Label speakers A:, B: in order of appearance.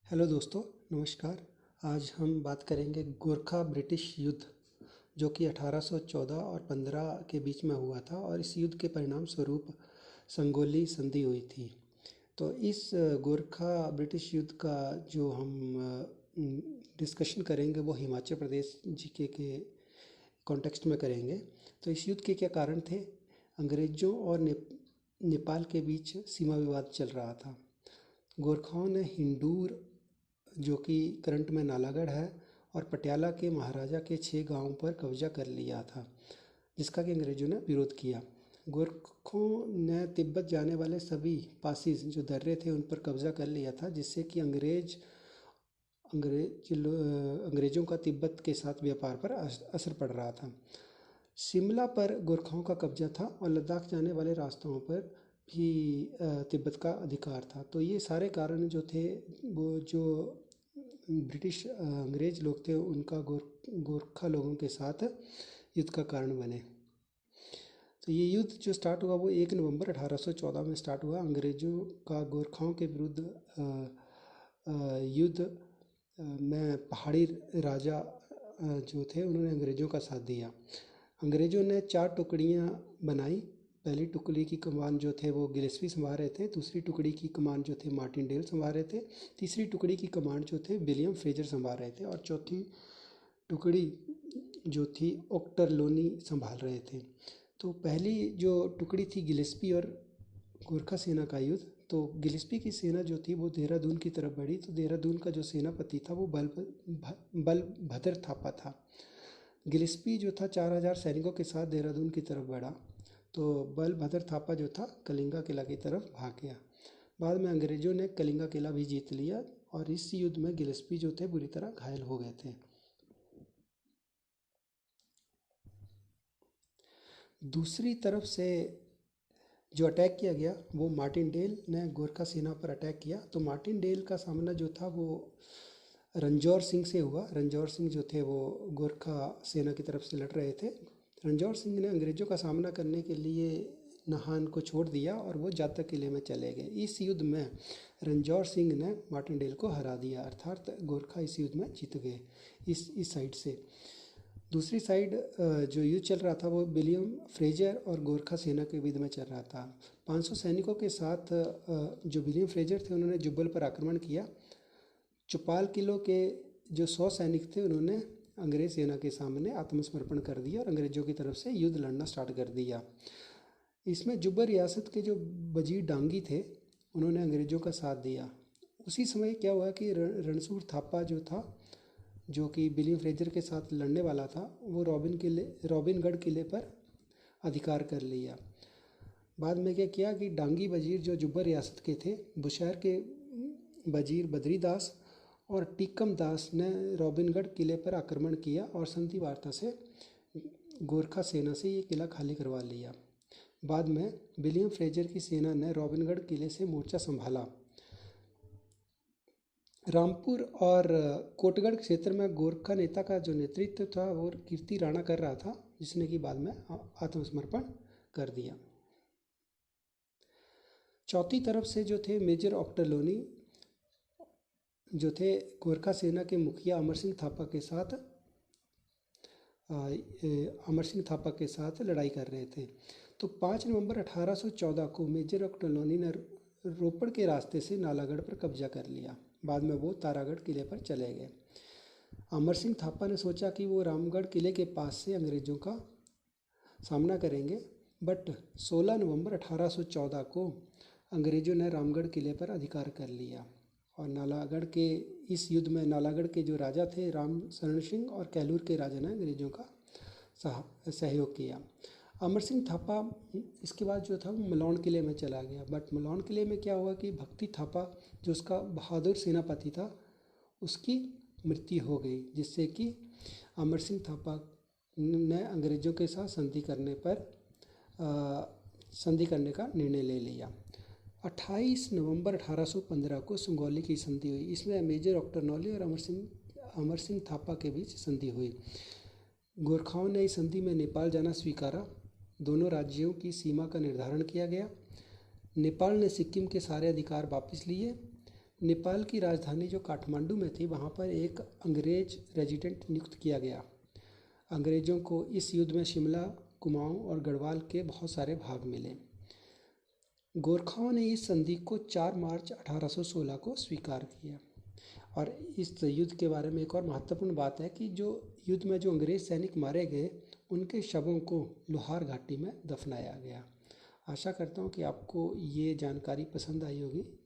A: Hello दोस्तों, नमस्कार। आज हम बात करेंगे गोरखा ब्रिटिश युद्ध, जो कि 1814 और 15 के बीच में हुआ था और इस युद्ध के परिणाम स्वरूप संगोली संधि हुई थी। तो इस गोरखा ब्रिटिश युद्ध का जो हम डिस्कशन करेंगे वो हिमाचल प्रदेश जीके के कॉन्टेक्स्ट में करेंगे। तो इस युद्ध के क्या कारण थे? अंग्रेज़ों और नेपाल के बीच सीमा विवाद चल रहा था। गोरखाओं ने हिंडूर, जो कि करंट में नालागढ़ है, और पटियाला के महाराजा के 6 गांवों पर कब्जा कर लिया था, जिसका कि अंग्रेज़ों ने विरोध किया। गोरखों ने तिब्बत जाने वाले सभी पासिस जो दर्रे थे उन पर कब्जा कर लिया था, जिससे कि अंग्रेज़ों का तिब्बत के साथ व्यापार पर असर पड़ रहा था। शिमला पर गोरखाओं का कब्जा था और लद्दाख जाने वाले रास्तों पर भी तिब्बत का अधिकार था। तो ये सारे कारण जो थे वो जो अंग्रेज लोग थे उनका गोरखा लोगों के साथ युद्ध का कारण बने। तो ये युद्ध जो स्टार्ट हुआ वो 1 नवंबर 1814 में स्टार्ट हुआ। अंग्रेज़ों का गोरखाओं के विरुद्ध युद्ध में पहाड़ी राजा जो थे उन्होंने अंग्रेज़ों का साथ दिया। अंग्रेज़ों ने 4 टुकड़ियाँ बनाई। पहली टुकड़ी की कमान जो थे वो गिलेस्पी संभाल रहे थे, दूसरी टुकड़ी की कमान जो थे मार्टिनडेल संभाल रहे थे, तीसरी टुकड़ी की कमान जो थे विलियम फ्रेजर संभाल रहे थे, और चौथी टुकड़ी जो थी ऑक्टरलोनी संभाल रहे थे। तो पहली जो टुकड़ी थी गिलेस्पी और गोरखा सेना का युद्ध। तो गिलेस्पी की सेना जो थी वो देहरादून की तरफ बढ़ी। तो देहरादून का जो सेनापति था वो बलभद्र थापा था। गिलेस्पी जो था 4000 सैनिकों के साथ देहरादून की तरफ बढ़ा। तो बलभद्र थापा जो था कलिंगा किला की तरफ भाग गया। बाद में अंग्रेज़ों ने कलिंगा किला भी जीत लिया और इस युद्ध में गिलेस्पी जो थे बुरी तरह घायल हो गए थे। दूसरी तरफ से जो अटैक किया गया वो मार्टिनडेल ने गोरखा सेना पर अटैक किया। तो मार्टिनडेल का सामना जो था वो रणजौर सिंह से हुआ। रणजौर सिंह जो थे वो गोरखा सेना की तरफ से लड़ रहे थे। रणजौर सिंह ने अंग्रेज़ों का सामना करने के लिए नाहन को छोड़ दिया और वो जातक किले में चले गए। इस युद्ध में रणजौर सिंह ने मार्टिनडेल को हरा दिया, अर्थात गोरखा इस युद्ध में जीत गए इस साइड से। दूसरी साइड जो युद्ध चल रहा था वो विलियम फ्रेजर और गोरखा सेना के बीच में चल रहा था। 500 सैनिकों के साथ जो विलियम फ्रेजर थे उन्होंने जुब्बल पर आक्रमण किया। चौपाल किलों के जो 100 सैनिक थे उन्होंने अंग्रेज सेना के सामने आत्मसमर्पण कर दिया और अंग्रेज़ों की तरफ से युद्ध लड़ना स्टार्ट कर दिया। इसमें जुब्बर रियासत के जो वजीर डांगी थे उन्होंने अंग्रेज़ों का साथ दिया। उसी समय क्या हुआ कि रणसूर थापा जो था, जो कि विलियम फ्रेजर के साथ लड़ने वाला था, वो रॉबिनगढ़ किले पर अधिकार कर लिया। बाद में क्या किया कि डांगी वजीर जो जुब्बर रियासत के थे, बुशहर के वजीर बद्रीदास और टीकम दास ने रॉबिनगढ़ किले पर आक्रमण किया और संधि वार्ता से गोरखा सेना से ये किला खाली करवा लिया। बाद में विलियम फ्रेजर की सेना ने रॉबिनगढ़ किले से मोर्चा संभाला। रामपुर और कोटगढ़ क्षेत्र में गोरखा नेता का जो नेतृत्व था वो कीर्ति राणा कर रहा था, जिसने कि बाद में आत्मसमर्पण कर दिया। चौथी तरफ से जो थे मेजर ऑक्टरलोनी जो थे गोरखा सेना के मुखिया अमर सिंह थापा के साथ लड़ाई कर रहे थे। तो 5 नवंबर 1814 को मेजर ऑक्टरलोनी ने रोपड़ के रास्ते से नालागढ़ पर कब्जा कर लिया। बाद में वो तारागढ़ किले पर चले गए। अमर सिंह थापा ने सोचा कि वो रामगढ़ किले के पास से अंग्रेज़ों का सामना करेंगे, बट 16 नवंबर 1814 को अंग्रेज़ों ने रामगढ़ किले पर अधिकार कर लिया और नालागढ़ के इस युद्ध में नालागढ़ के जो राजा थे राम शरण सिंह और कैलूर के राजा ने अंग्रेज़ों का सहयोग किया। अमर सिंह थापा इसके बाद जो था वो मलौन किले में चला गया, बट मलौन किले में क्या हुआ कि भक्ति थापा जो उसका बहादुर सेनापति था उसकी मृत्यु हो गई, जिससे कि अमर सिंह थापा ने अंग्रेज़ों के साथ संधि करने का निर्णय ले लिया। 28 नवंबर 1815 को संगौली की संधि हुई। इसमें मेजर ऑक्टरनॉली और अमर सिंह थापा के बीच संधि हुई। गोरखाओं ने इस संधि में नेपाल जाना स्वीकारा। दोनों राज्यों की सीमा का निर्धारण किया गया। नेपाल ने सिक्किम के सारे अधिकार वापस लिए। नेपाल की राजधानी जो काठमांडू में थी वहाँ पर एक अंग्रेज रेजिडेंट नियुक्त किया गया। अंग्रेज़ों को इस युद्ध में शिमला, कुमाऊँ और गढ़वाल के बहुत सारे भाग मिले। गोरखाओं ने इस संधि को 4 मार्च 1816 को स्वीकार किया। और इस युद्ध के बारे में एक और महत्वपूर्ण बात है कि जो युद्ध में जो अंग्रेज सैनिक मारे गए उनके शवों को लोहार घाटी में दफनाया गया। आशा करता हूँ कि आपको ये जानकारी पसंद आई होगी।